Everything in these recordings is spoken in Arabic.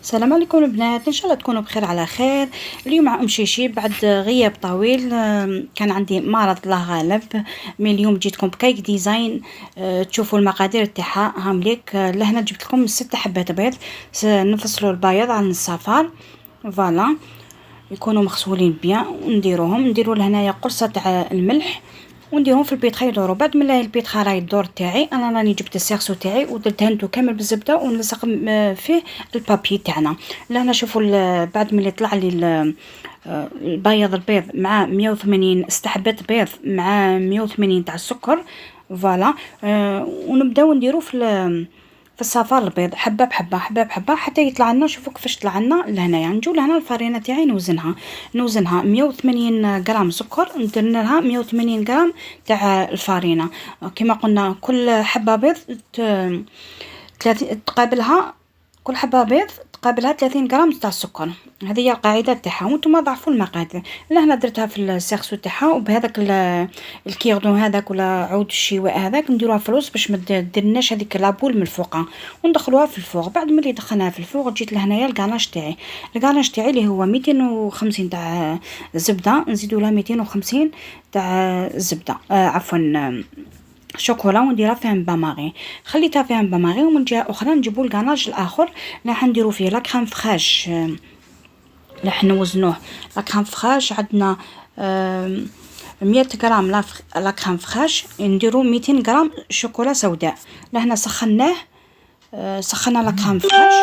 السلام عليكم البنات، ان شاء الله تكونوا بخير على خير. اليوم مع ام شيشي بعد غياب طويل. كان عندي معرض الله غالب. من اليوم جيتكم بكيك ديزاين. تشوفوا المقادير تاعها هامليك. لهنا جبت لكم 6 حبات بيض. نفصلوا البيض عن الصفار، فوالا، يكونوا مغسولين بيان، نديروا لهنايا قرصه تاع الملح ونديرهم في البيتخا يدوروا. بعد من البيتخا راهي الدور تاعي، انا راني جبت السيرسو تاعي ودهنته كامل بالزبده ونلصق فيه البابي تاعنا. لهنا شوفوا بعد من طلع لي البيض مع 180 استحبات بيض مع 180 تاع السكر، فوالا. ونبداو نديرو في الصفار البيض حبه بحبه حبه بحبه حتى يطلع لنا. شوفوا كيفاش طلع لنا. لهنايا نجو لهنا الفرينه تاعي نوزنها 180 غرام سكر، ندير لها 180 غرام تاع الفرينه. كما قلنا كل حبه بيض تقابلها، كل حبه بيض تقابلها 30 غرام تاع السكر. هذه هي القاعده تاعها، وانتم ضعفوا المقادير. لهنا درتها في السيرسو تاعها، وبهذاك الكيردون هذاك ولا عود الشواء هذاك نديروها في الوسط باش ما ديرناش هذيك لابول من الفوق، وندخلوها في الفوق. بعد ملي دخلناها في الفوق جيت لهنايا الكاناج تاعي اللي هو 250 تاع زبده، نزيدوا لها 250 تاع زبده، عفوا شوكولا، ونديرها فيها باماغي. خليتها فيها باماغي، ومن جهه اخرى نجيبوا الكاناج الاخر راح نديروا فيه لا كريم فخاش. راح نوزنوه لا كريم فخاش عندنا 100 غرام لا كريم فخاش، نديروا 200 غرام شوكولا سوداء. لهنا سخناه، سخنا لا كريم فخاش،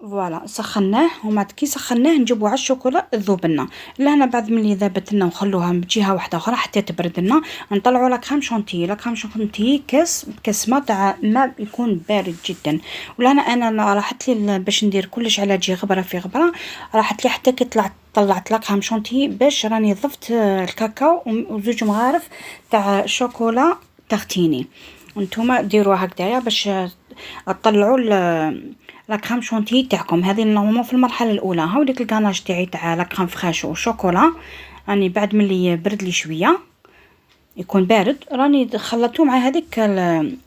فوالا سخناه، وما كي سخناه نجيبو على الشوكولا تذوب لنا. لهنا بعد ملي ذابت لنا ونخلوها بجهه واحده اخرى حتى تبرد لنا، نطلعوا لا كريم شونتيي. لا كريم شونتيي كاس ماء تاع ماء يكون بارد جدا. ولهنا انا راحت لي باش ندير كلش على جي غبره في غبره، راحت لي حتى كي طلعت لا كريم شونتيي باش راني ضفت الكاكاو وزوج مغارف تاع شوكولا تختيني. وانتوما ديروها هكذايا باش تطلعوا لا كريم شونتيي تاعكم. هذه نورمالمون في المرحله الاولى. هاوليك الكاناج تاعي تاع لا كريم فخاش وشوكولا، راني بعد ملي برد لي شويه يكون بارد راني خلطته مع هذيك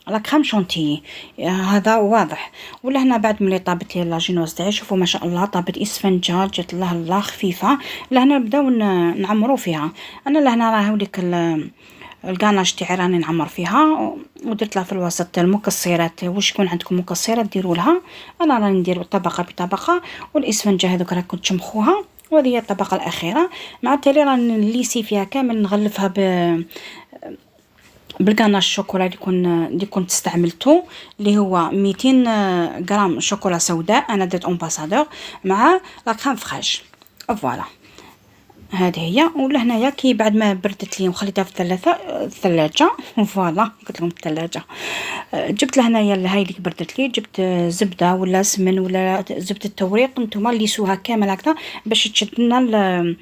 لا كريم شونتيي، هذا واضح. ولهنا بعد ملي طابت لي لاجينوز تاعي، شوفوا ما شاء الله طابت اسفنجه، جات الله خفيفه. لهنا نبداو نعمروا فيها. انا لهنا راه هاوليك الكاناج تاعي راني نعمر فيها، ودرت لها في الوسط المكسرات. واش يكون عندكم مكسرات ديروا لها، انا راني ندير طبقه بطبقه. والاسفنجه هذوك راكم تشمخوها، وهذه هي الطبقه الاخيره. مع التالي راني نليسي فيها كامل، نغلفها بالكاناج الشوكولا اللي كنت استعملته، اللي هو 200 غرام شوكولا سوداء، انا درت امباسادور مع لا كريم فخاش، فوالا. هذه هي. ولهنايا كي بعد ما بردت لي وخليتها في الثلاجه فوالا، قلت لكم الثلاجه. جبت لهنايا هاي اللي بردت لي، جبت زبده ولا سمن ولا زبده التوريق، نتوما ليسوها كامل هكذا باش تشد لنا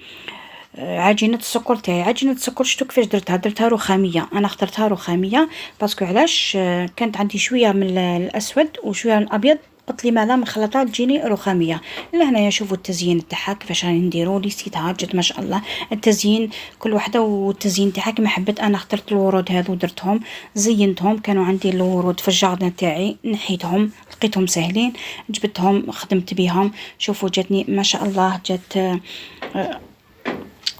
عجينه السكر تاعي. عجينه السكر شتو كيفاش درتها رخاميه. انا اخترتها رخاميه باسكو علاش؟ كانت عندي شويه من الاسود وشويه من الابيض، قلت لي مالا مخلطات تجيني رخاميه. لهنايا شوفوا التزيين تاعها كيفاش راني نديرو، ليستها جات ما شاء الله. التزيين كل وحده والتزيين تاعها كما حبيت. انا اخترت الورود هذو درتهم زينتهم، كانوا عندي الورود في الجاردن تاعي نحيتهم لقيتهم سهلين جبتهم خدمت بهم. شوفوا جاتني ما شاء الله، جات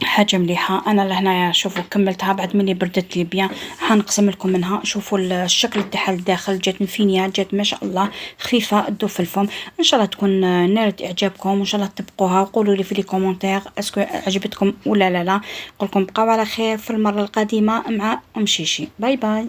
حاجه مليحه. انا لهنايا شوفوا كملتها بعد ملي بردت لي بيان. حنقسم لكم منها. شوفوا الشكل تاعها الداخل، جات مفينيه، جات ما شاء الله خفيفه تذوب في الفم. ان شاء الله تكون نالت اعجابكم، وان شاء الله تطبقوها. وقولوا لي في لي كومونتير اسكو عجبتكم ولا لا. نقول لكم بقاو على خير في المره القادمه مع ام شيشي. باي باي.